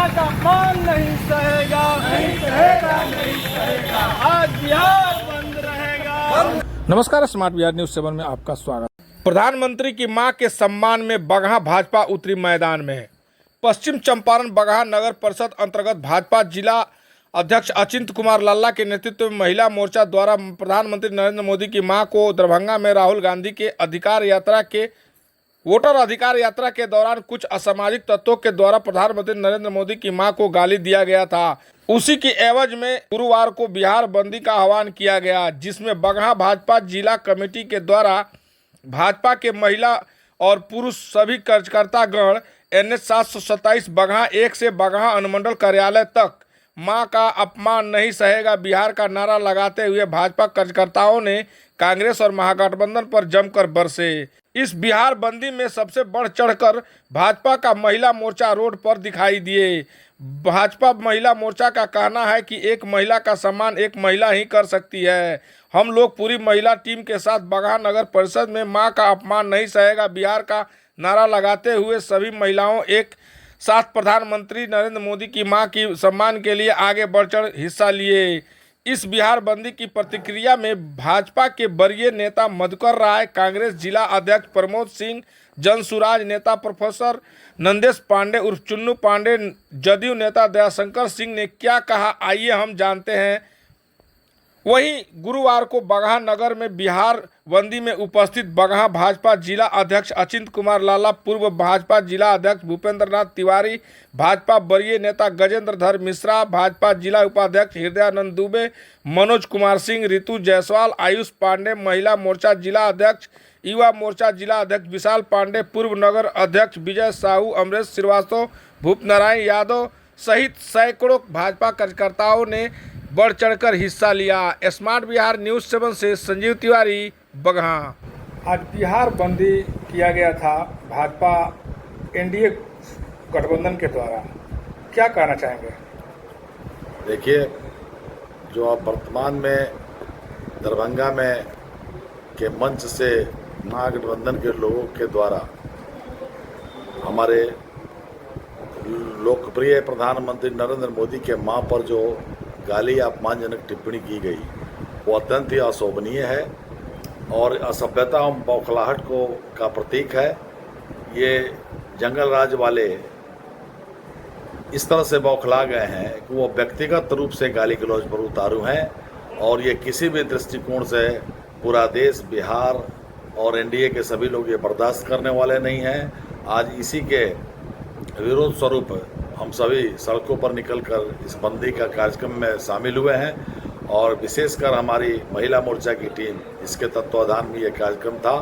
माँ का अपमान नहीं सहेगा, नहीं सहेगा, नहीं सहेगा। आज बिहार बंद रहेगा। नमस्कार, स्मार्ट बिहार न्यूज 7 में आपका स्वागत। प्रधानमंत्री की मां के सम्मान में बगहा भाजपा उतरी मैदान में। पश्चिम चंपारण बगहा नगर परिषद अंतर्गत भाजपा जिला अध्यक्ष अचिंत कुमार लल्ला के नेतृत्व में महिला मोर्चा द्वारा प्रधानमंत्री नरेंद्र मोदी की मां को दरभंगा में राहुल गांधी के वोटर अधिकार यात्रा के दौरान कुछ असामाजिक तत्वों के द्वारा प्रधानमंत्री नरेंद्र मोदी की मां को गाली दिया गया था। उसी की एवज में गुरुवार को बिहार बंदी का आह्वान किया गया, जिसमें बगहा भाजपा जिला कमेटी के द्वारा भाजपा के महिला और पुरुष सभी कार्यकर्तागण NH 727 बगहा 1 से बगहा अनुमंडल कार्यालय तक मां का अपमान नहीं सहेगा बिहार का नारा लगाते हुए भाजपा कार्यकर्ताओं ने कांग्रेस और महागठबंधन पर जमकर बरसे। इस बिहार बंदी में सबसे बढ़ चढ़कर भाजपा का महिला मोर्चा रोड पर दिखाई दिए। भाजपा महिला मोर्चा का कहना है कि एक महिला का सम्मान एक महिला ही कर सकती है। हम लोग पूरी महिला टीम के साथ बगहा नगर परिषद में मां का अपमान नहीं सहेगा बिहार का नारा लगाते हुए सभी महिलाओं एक साथ प्रधानमंत्री नरेंद्र मोदी की मां की सम्मान के लिए आगे बढ़ चढ़ हिस्सा लिए। इस बिहार बंदी की प्रतिक्रिया में भाजपा के वरीय नेता मधुकर राय, कांग्रेस जिला अध्यक्ष प्रमोद सिंह, जनसुराज नेता प्रोफेसर नंदेश पांडे उर्फ चुन्नू पांडे, जदयू नेता दयाशंकर सिंह ने क्या कहा, आइए हम जानते हैं। वहीं गुरुवार को बगहा नगर में बिहार बंदी में उपस्थित बगहा भाजपा जिला अध्यक्ष अचिंत कुमार लल्ला, पूर्व भाजपा जिला अध्यक्ष भूपेंद्र नाथ तिवारी, भाजपा वरीय नेता गजेंद्र धर मिश्रा, भाजपा जिला उपाध्यक्ष हृदयानंद दुबे, मनोज कुमार सिंह, ऋतु जायसवाल, आयुष पांडे, महिला मोर्चा जिला अध्यक्ष, युवा मोर्चा जिला अध्यक्ष विशाल पांडे, पूर्व नगर अध्यक्ष विजय साहू, अमरेश श्रीवास्तव, भूपनारायण यादव सहित सैकड़ों भाजपा कार्यकर्ताओं ने बढ़ चढ़कर हिस्सा लिया। स्मार्ट बिहार न्यूज 7 से संजीव तिवारी, बगहा। आज बिहार बंदी किया गया था भाजपा NDA गठबंधन के द्वारा, क्या कहना चाहेंगे? देखिए, जो अब वर्तमान में दरभंगा में के मंच से महागठबंधन के लोगों के द्वारा हमारे लोकप्रिय प्रधानमंत्री नरेंद्र मोदी के मां पर जो गाली अपमानजनक टिप्पणी की गई, वो अत्यंत ही अशोभनीय है और असभ्यता एवं बौखलाहट का प्रतीक है। ये जंगल राज वाले इस तरह से बौखला गए हैं कि वो व्यक्तिगत रूप से गाली गलौज पर उतारू हैं और ये किसी भी दृष्टिकोण से पूरा देश, बिहार और NDA के सभी लोग ये बर्दाश्त करने वाले नहीं हैं। आज इसी के विरोध स्वरूप हम सभी सड़कों पर निकलकर इस बंदी का कार्यक्रम में शामिल हुए हैं और विशेषकर हमारी महिला मोर्चा की टीम, इसके तत्वाधान में ये कार्यक्रम था,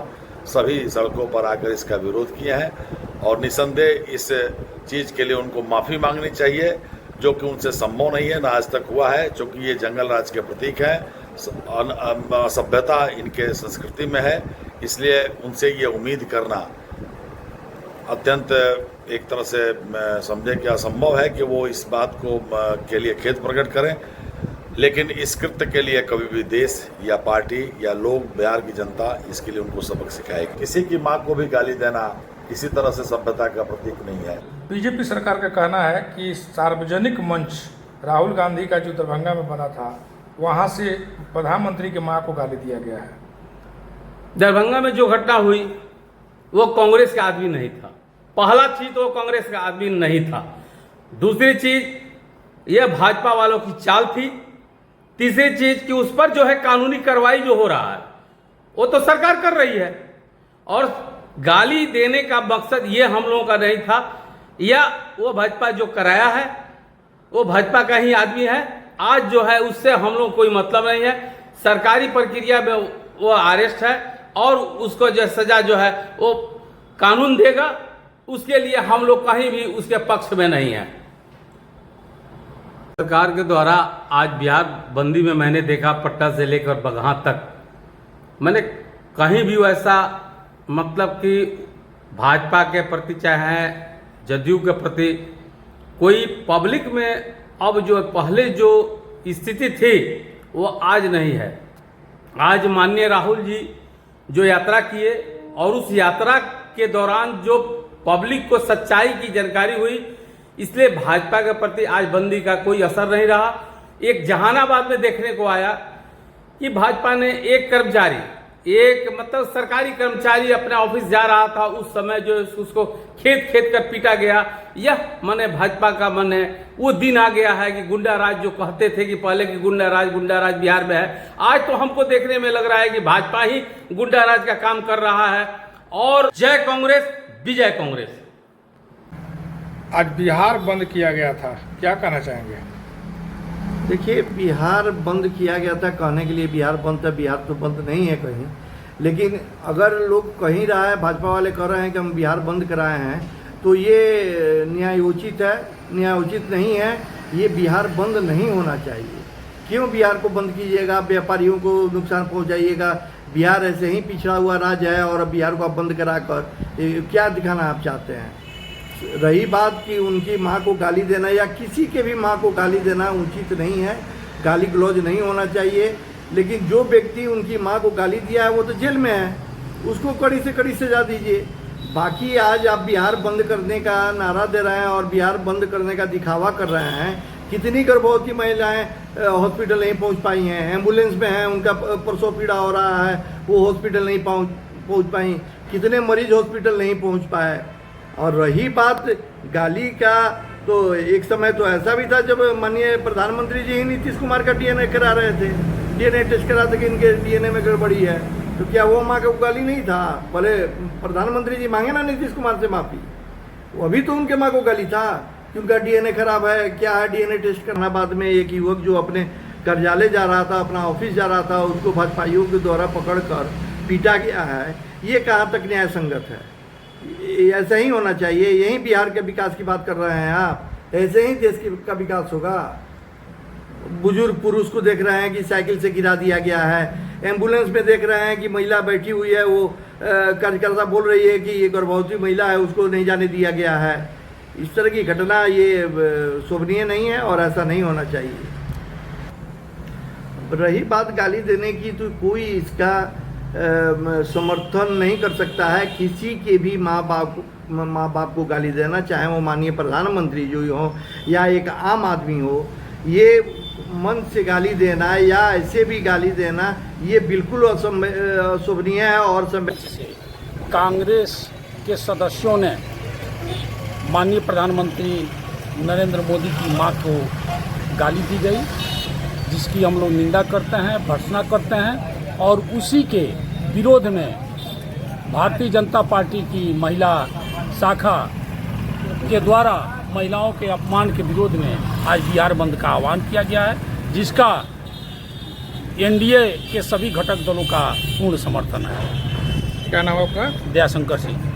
सभी सड़कों पर आकर इसका विरोध किए हैं और निसंदेह इस चीज़ के लिए उनको माफ़ी मांगनी चाहिए, जो कि उनसे संभव नहीं है, ना आज तक हुआ है, क्योंकि ये जंगल राज के प्रतीक हैं, सभ्यता इनके संस्कृति में है। इसलिए उनसे ये उम्मीद करना अत्यंत एक तरह से समझें कि असंभव है कि वो इस बात को के लिए खेद प्रकट करें, लेकिन इस कृत्य के लिए कभी भी देश या पार्टी या लोग, बिहार की जनता इसके लिए उनको सबक सिखाएगी। किसी की मां को भी गाली देना किसी तरह से सभ्यता का प्रतीक नहीं है। बीजेपी सरकार का कहना है कि सार्वजनिक मंच राहुल गांधी का जो दरभंगा में बना था, वहाँ से प्रधानमंत्री की मां को गाली दिया गया है। दरभंगा में जो घटना हुई वो कांग्रेस का आदमी नहीं था। पहला चीज तो कांग्रेस का आदमी नहीं था। दूसरी चीज ये भाजपा वालों की चाल थी। तीसरी चीज कि उस पर जो है कानूनी कार्रवाई जो हो रहा है वो तो सरकार कर रही है और गाली देने का मकसद ये हम लोगों का नहीं था, या वो भाजपा जो कराया है वो भाजपा का ही आदमी है। आज जो है उससे हम लोग कोई मतलब नहीं है। सरकारी प्रक्रिया में वो अरेस्ट है और उसको जो सजा जो है वो कानून देगा, उसके लिए हम लोग कहीं भी उसके पक्ष में नहीं है। सरकार के द्वारा आज बिहार बंदी में मैंने देखा पटना से लेकर बगहा तक, मैंने कहीं भी वैसा मतलब कि भाजपा के प्रति चाहे जदयू के प्रति कोई पब्लिक में अब जो पहले जो स्थिति थी वो आज नहीं है। आज माननीय राहुल जी जो यात्रा किए और उस यात्रा के दौरान जो पब्लिक को सच्चाई की जानकारी हुई इसलिए भाजपा के प्रति आज बंदी का कोई असर नहीं रहा। एक जहानाबाद में देखने को आया कि भाजपा ने एक कर्मचारी, एक मतलब सरकारी कर्मचारी अपने ऑफिस जा रहा था, उस समय जो उसको खेत कर पीटा गया। यह माने भाजपा का मन है, वो दिन आ गया है कि गुंडा राज जो कहते थे कि पहले की गुंडा राज बिहार में है, आज तो हमको देखने में लग रहा है कि भाजपा ही गुंडा राज का काम कर रहा है। और जय कांग्रेस, विजय कांग्रेस। आज बिहार बंद किया गया था, क्या कहना चाहेंगे? देखिए, बिहार बंद किया गया था, कहने के लिए बिहार बंद था, बिहार तो बंद नहीं है कहीं। लेकिन अगर लोग कहीं रहा है, भाजपा वाले कह रहे हैं कि हम बिहार बंद कराए हैं, तो ये न्यायोचित है, न्यायोचित नहीं है। ये बिहार बंद नहीं होना चाहिए। क्यों बिहार को बंद कीजिएगा, व्यापारियों को नुकसान पहुंचाइएगा? बिहार ऐसे ही पिछड़ा हुआ राज्य है और अब बिहार को आप बंद कराकर क्या दिखाना आप चाहते हैं? रही बात कि उनकी माँ को गाली देना या किसी के भी माँ को गाली देना उचित नहीं है, गाली गलौज नहीं होना चाहिए। लेकिन जो व्यक्ति उनकी माँ को गाली दिया है वो तो जेल में है, उसको कड़ी से कड़ी सजा दीजिए। बाकी आज आप बिहार बंद करने का नारा दे रहे हैं और बिहार बंद करने का दिखावा कर रहे हैं। कितनी गर्भवती महिलाएं हॉस्पिटल नहीं पहुंच पाई हैं, एम्बुलेंस में हैं, उनका प्रसव पीड़ा हो रहा है, वो हॉस्पिटल नहीं पहुंच पाई। कितने मरीज हॉस्पिटल नहीं पहुंच पाए। और रही बात गाली का, तो एक समय तो ऐसा भी था जब माननीय प्रधानमंत्री जी ही नीतीश कुमार का डीएनए करा रहे थे, डीएनए टेस्ट करा थे कि इनके डीएनए में गड़बड़ी है, तो क्या वो माँ का गाली नहीं था? भले प्रधानमंत्री जी मांगे ना नीतीश कुमार से माफ़ी, वो अभी तो उनके माँ को गाली था कि उनका डीएनए खराब है, क्या है डीएनए टेस्ट करना। बाद में एक युवक जो अपने कार्यालय जा रहा था, अपना ऑफिस जा रहा था, उसको भाजपाइयों के द्वारा पकड़कर पीटा गया है। ये कहाँ तक न्याय संगत है? ऐसा ही होना चाहिए। यही बिहार के विकास की बात कर रहे हैं आप, ऐसे ही देश का विकास होगा। बुजुर्ग पुरुष को देख रहे हैं कि साइकिल से गिरा दिया गया है, एम्बुलेंस में देख रहे हैं कि महिला बैठी हुई है, वो कार्यकर्ता बोल रही है कि ये गर्भवती महिला है, उसको नहीं जाने दिया गया है। इस तरह की घटना ये शोभनीय नहीं है और ऐसा नहीं होना चाहिए। रही बात गाली देने की, तो कोई इसका समर्थन नहीं कर सकता है। किसी के भी माँ बाप को गाली देना, चाहे वो माननीय प्रधानमंत्री जो हो या एक आम आदमी हो, ये मन से गाली देना या ऐसे भी गाली देना, ये बिल्कुल अशोभनीय है। और कांग्रेस के सदस्यों ने माननीय प्रधानमंत्री नरेंद्र मोदी की मां को गाली दी गई, जिसकी हम लोग निंदा करते हैं, भर्त्सना करते हैं। और उसी के विरोध में भारतीय जनता पार्टी की महिला शाखा के द्वारा महिलाओं के अपमान के विरोध में आज बिहार बंद का आह्वान किया गया है, जिसका एनडीए के सभी घटक दलों का पूर्ण समर्थन है। क्या नाम है आपका? दयाशंकर सिंह।